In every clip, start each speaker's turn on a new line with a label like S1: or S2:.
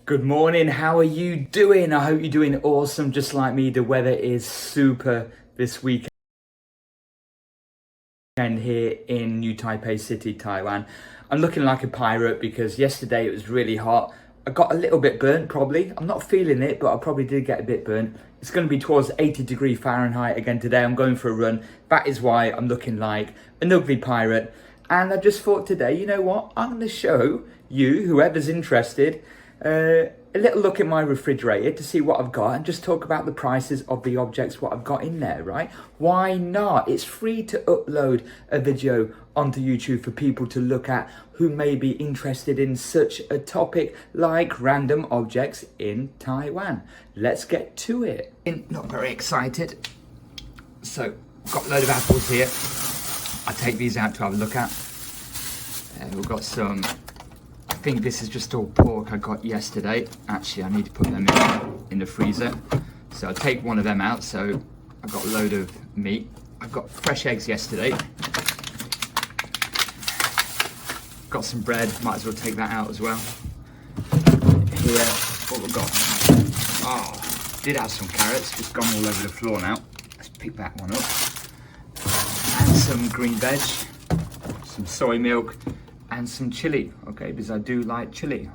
S1: Good morning, how are you doing? I hope you're doing awesome, just like me. The weather is super this weekend here in New Taipei City, Taiwan. I'm looking like a pirate because yesterday it was really hot. I got a little bit burnt probably. I'm not feeling it, but I probably did get a bit burnt. It's going to be towards 80 Fahrenheit again today. I'm going for a run. That is why I'm looking like an ugly pirate. And I just thought today, you know what? I'm going to show you, whoever's interested, a little look at my refrigerator to see what I've got and just talk about the prices of the objects, what I've got in there, right? Why not? It's free to upload a video onto YouTube for people to look at who may be interested in such a topic like random objects in Taiwan. Let's get to it. Not very excited. So, got a load of apples here. I'll take these out to have a look at. We've got some, I think this is just all pork I got yesterday. Actually, I need to put them in the freezer. So I'll take one of them out. So I've got a load of meat. I got fresh eggs yesterday. Got some bread, might as well take that out as well. Here, what we've got. Oh, did have some carrots, just gone all over the floor now. Let's pick that one up. And some green veg, some soy milk, and some chili, okay, because I do like chili.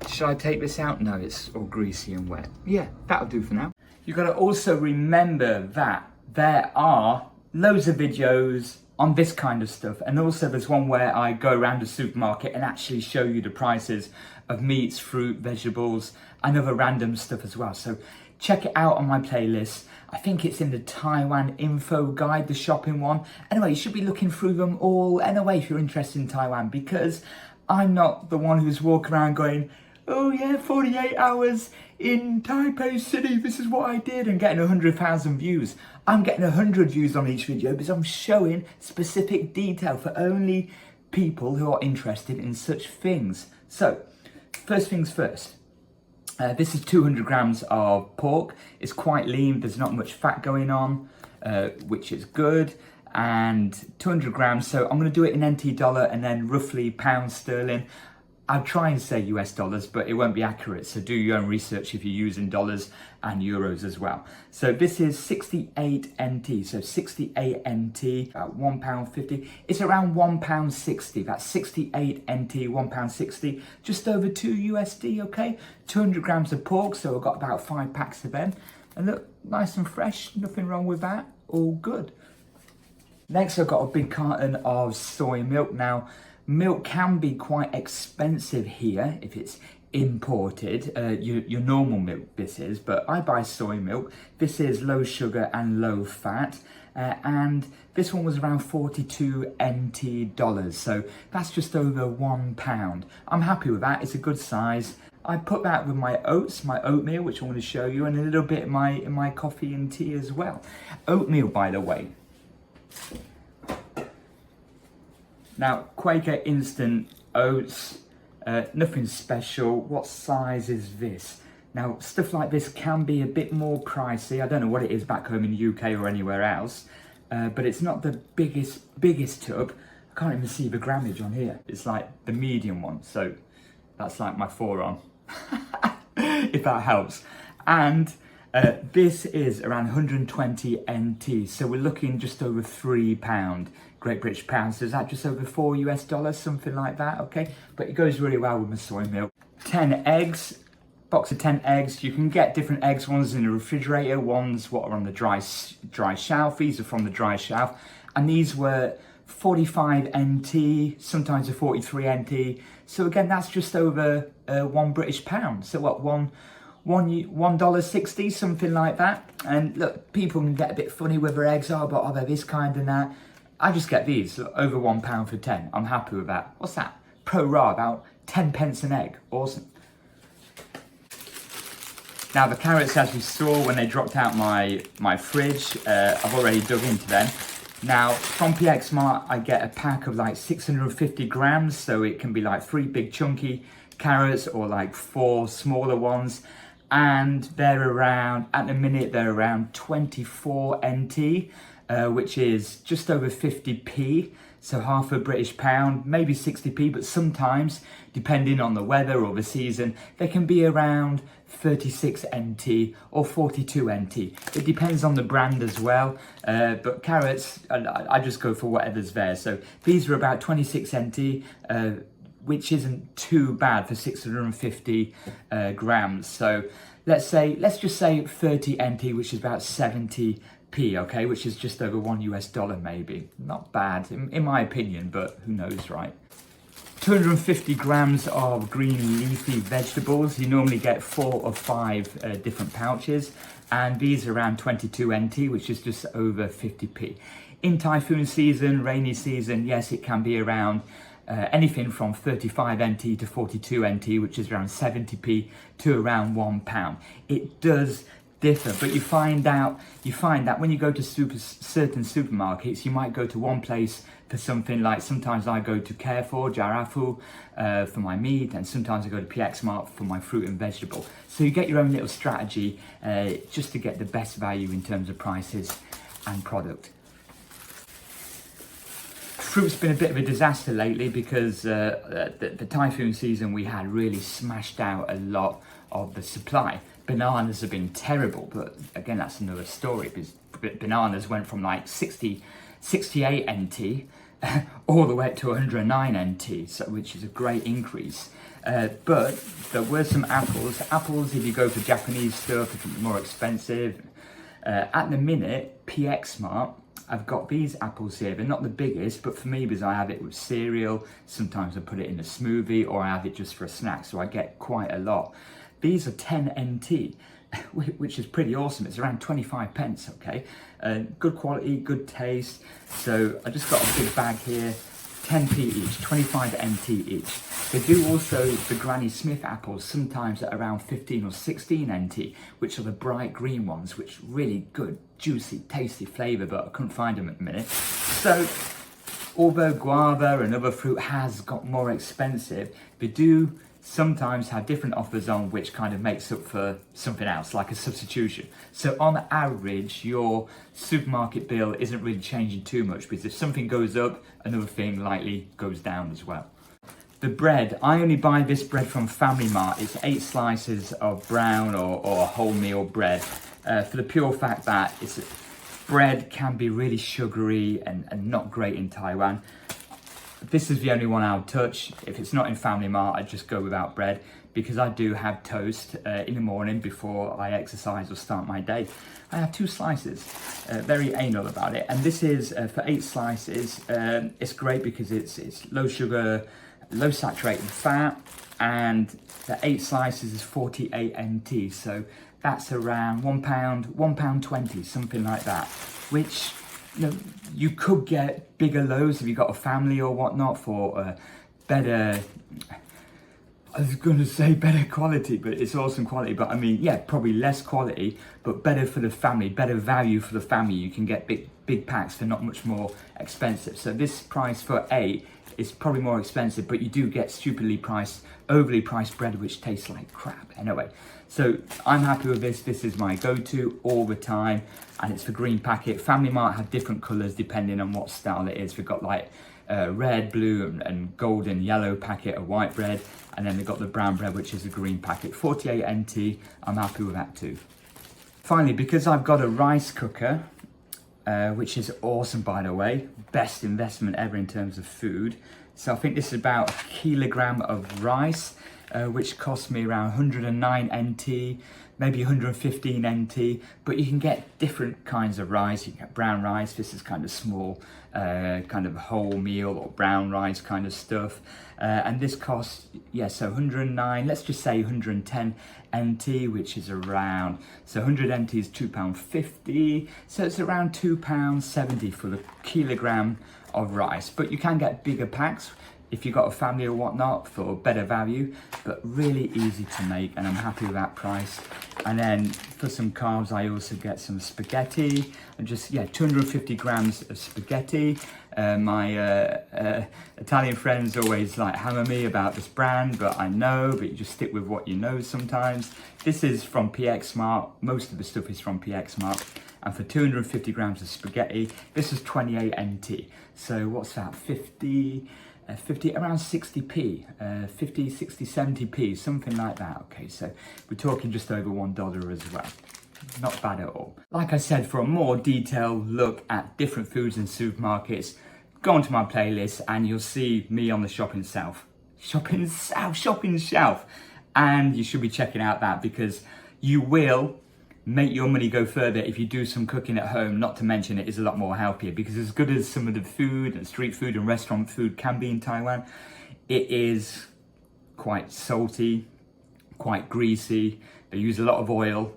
S1: Should I take this out? No, it's all greasy and wet. Yeah, that'll do for now. You've got to also remember that there are loads of videos on this kind of stuff, and also there's one where I go around the supermarket and actually show you the prices of meats, fruit, vegetables, and other random stuff as well. So check it out on my playlist. I think it's in the Taiwan info guide, the shopping one. Anyway, you should be looking through them all anyway if you're interested in Taiwan, because I'm not the one who's walking around going, oh yeah, 48 hours in Taipei City, this is what I did, and getting 100,000 views. I'm getting 100 views on each video because I'm showing specific detail for only people who are interested in such things. So, first things first. This is 200 grams of pork. It's quite lean, there's not much fat going on, which is good. And 200 grams, so I'm gonna do it in NT dollar and then roughly pounds sterling. I'll try and say US dollars, but it won't be accurate. So do your own research if you're using dollars and euros as well. So this is 68 NT, so 68 NT, about £1.50. It's around £1.60. That's 68 NT, £1.60, just over 2 USD, okay? 200 grams of pork, so I've got about 5 packs of them. And look, nice and fresh, nothing wrong with that, all good. Next, I've got a big carton of soy milk. Now, milk can be quite expensive here if it's imported. Your normal milk this is, but I buy soy milk. This is low sugar and low fat. And this one was around 42 NT dollars. So that's just over £1. I'm happy with that. It's a good size. I put that with my oats, my oatmeal, which I want to show you, and a little bit in my coffee and tea as well. Oatmeal, by the way. Now, Quaker instant oats, nothing special. What size is this? Now, stuff like this can be a bit more pricey. I don't know what it is back home in the UK or anywhere else, but it's not the biggest tub. I can't even see the grammage on here. It's like the medium one, so that's like my forearm, if that helps. And this is around 120 NT, so we're looking just over £3 Great British pounds. So is that just over 4 US dollars, something like that, okay? But it goes really well with my soy milk. 10 eggs, box of 10 eggs. You can get different eggs, ones in the refrigerator, ones what are on the dry shelf. These are from the dry shelf, and these were 45 NT, sometimes a 43 NT. So again, that's just over 1 British pound. So what, $1.60, something like that. And look, people can get a bit funny with their eggs, but are they this kind and that? I just get these, over £1 for 10. I'm happy with that. What's that? Pro rata, about 10 pence an egg. Awesome. Now the carrots, as we saw when they dropped out my fridge, I've already dug into them. Now from PX Mart, I get a pack of like 650 grams, so it can be like 3 big chunky carrots or like 4 smaller ones. And they're around, at the minute, they're around 24 NT. Which is just over 50p. So half a British pound, maybe 60p, but sometimes, depending on the weather or the season, they can be around 36 NT or 42 NT. It depends on the brand as well, but carrots, I just go for whatever's there. So these are about 26 NT, which isn't too bad for 650 grams. So let's just say 30 NT, which is about 70p, okay, which is just over $1 US maybe. Not bad in my opinion, but who knows, right? 250 grams of green leafy vegetables. You normally get 4 or 5 different pouches, and these are around 22 NT, which is just over 50p. In typhoon season, rainy season, yes, it can be around anything from 35 NT to 42 NT, which is around 70p to around £1. It does differ, but you find that when you go to certain supermarkets, you might go to one place for something like, sometimes I go to Carrefour, Jarafu for my meat, and sometimes I go to PX Mart for my fruit and vegetable. So you get your own little strategy just to get the best value in terms of prices and product. Fruit's been a bit of a disaster lately because the typhoon season we had really smashed out a lot of the supply. Bananas have been terrible, but again, that's another story, because bananas went from like 68 NT all the way up to 109 NT, so, which is a great increase. But there were some apples. Apples, if you go for Japanese stuff, it can be more expensive. At the minute, PX Mart, I've got these apples here. They're not the biggest, but for me, because I have it with cereal, sometimes I put it in a smoothie, or I have it just for a snack, so I get quite a lot. These are 10 NT, which is pretty awesome. It's around 25 pence, okay? Good quality, good taste. So I just got a big bag here, 10p each, 25 NT each. They do also the Granny Smith apples, sometimes at around 15 or 16 NT, which are the bright green ones, which really good, juicy, tasty flavour, but I couldn't find them at the minute. So, although guava and other fruit has got more expensive, they do sometimes have different offers on, which kind of makes up for something else, like a substitution. So on average, your supermarket bill isn't really changing too much, because if something goes up, another thing likely goes down as well. The bread, I only buy this bread from Family Mart. It's 8 slices of brown or wholemeal bread, for the pure fact that bread can be really sugary and not great in Taiwan. This is the only one I'll touch. If it's not in Family Mart, I just go without bread, because I do have toast in the morning before I exercise or start my day. I have 2 slices, very anal about it. And this is for 8 slices. It's great because it's low sugar, low saturated fat, and the 8 slices is 48 NT. So that's around £1.20, something like that, which, you could get bigger loaves if you've got a family or whatnot for better, I was going to say better quality, but it's awesome quality. But I mean, yeah, probably less quality, but better for the family, better value for the family. You can get big packs for not much more expensive. So this price for 8 is probably more expensive, but you do get overly priced bread, which tastes like crap. Anyway, so I'm happy with this. This is my go-to all the time, and it's the green packet. Family Mart have different colours depending on what style it is. We've got like red, blue, and golden yellow packet of white bread, and then they've got the brown bread, which is a green packet. 48 NT, I'm happy with that too. Finally, because I've got a rice cooker, which is awesome, by the way, best investment ever in terms of food. So I think this is about 1 kilogram of rice, which cost me around 109 NT, maybe 115 NT, but you can get different kinds of rice. You can get brown rice, this is kind of small, kind of wholemeal or brown rice kind of stuff. And this costs, so 109, let's just say 110 NT, which is around, so 100 NT is £2.50, so it's around £2.70 for the kilogram of rice. But you can get bigger packs, if you've got a family or whatnot for better value, but really easy to make, and I'm happy with that price. And then for some carbs, I also get some spaghetti, and just, yeah, 250 grams of spaghetti. My Italian friends always like hammer me about this brand, but I know, but you just stick with what you know sometimes. This is from PX Smart. Most of the stuff is from PX Smart. And for 250 grams of spaghetti, this is 28 NT. So what's that, 50, around 60p, 50, 60, 70p, something like that. Okay, so we're talking just over $1 as well. Not bad at all. Like I said, for a more detailed look at different foods in supermarkets, go onto my playlist and you'll see me on the shopping shelf. Shopping shelf. And you should be checking out that, because you will make your money go further if you do some cooking at home. Not to mention it is a lot more healthier, because as good as some of the food and street food and restaurant food can be in Taiwan, it is quite salty, quite greasy. They use a lot of oil,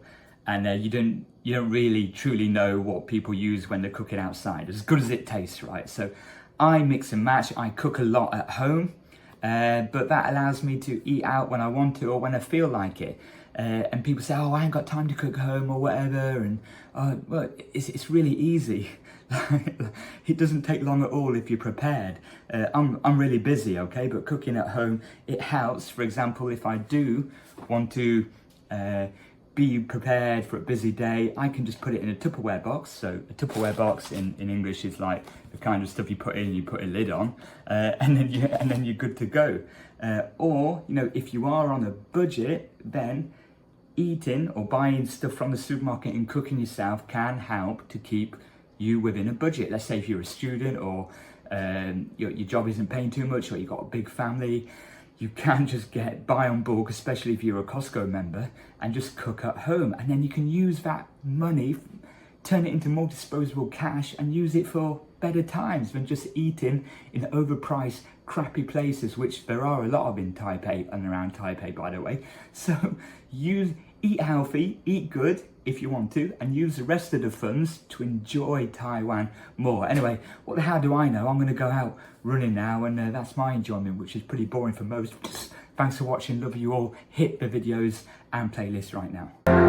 S1: and you don't really truly know what people use when they're cooking outside, as good as it tastes, right? So I mix and match. I cook a lot at home, but that allows me to eat out when I want to or when I feel like it. And people say, oh, I ain't got time to cook home or whatever, and well, it's really easy. It doesn't take long at all if you're prepared. I'm really busy, okay, but cooking at home, it helps. For example, if I do want to be prepared for a busy day, I can just put it in a Tupperware box. So a Tupperware box in English is like the kind of stuff you put in, you put a lid on, and then you're good to go. Or, you know, if you are on a budget, then eating or buying stuff from the supermarket and cooking yourself can help to keep you within a budget. Let's say if you're a student, or your job isn't paying too much, or you've got a big family, you can just buy on bulk, especially if you're a Costco member, and just cook at home. And then you can use that money, turn it into more disposable cash, and use it for better times than just eating in overpriced, crappy places, which there are a lot of in Taipei and around Taipei, by the way. So eat healthy, eat good if you want to, and use the rest of the funds to enjoy Taiwan more. Anyway, what the hell do I know? I'm going to go out running now, and that's my enjoyment, which is pretty boring for most. Thanks for watching. Love you all. Hit the videos and playlist right now.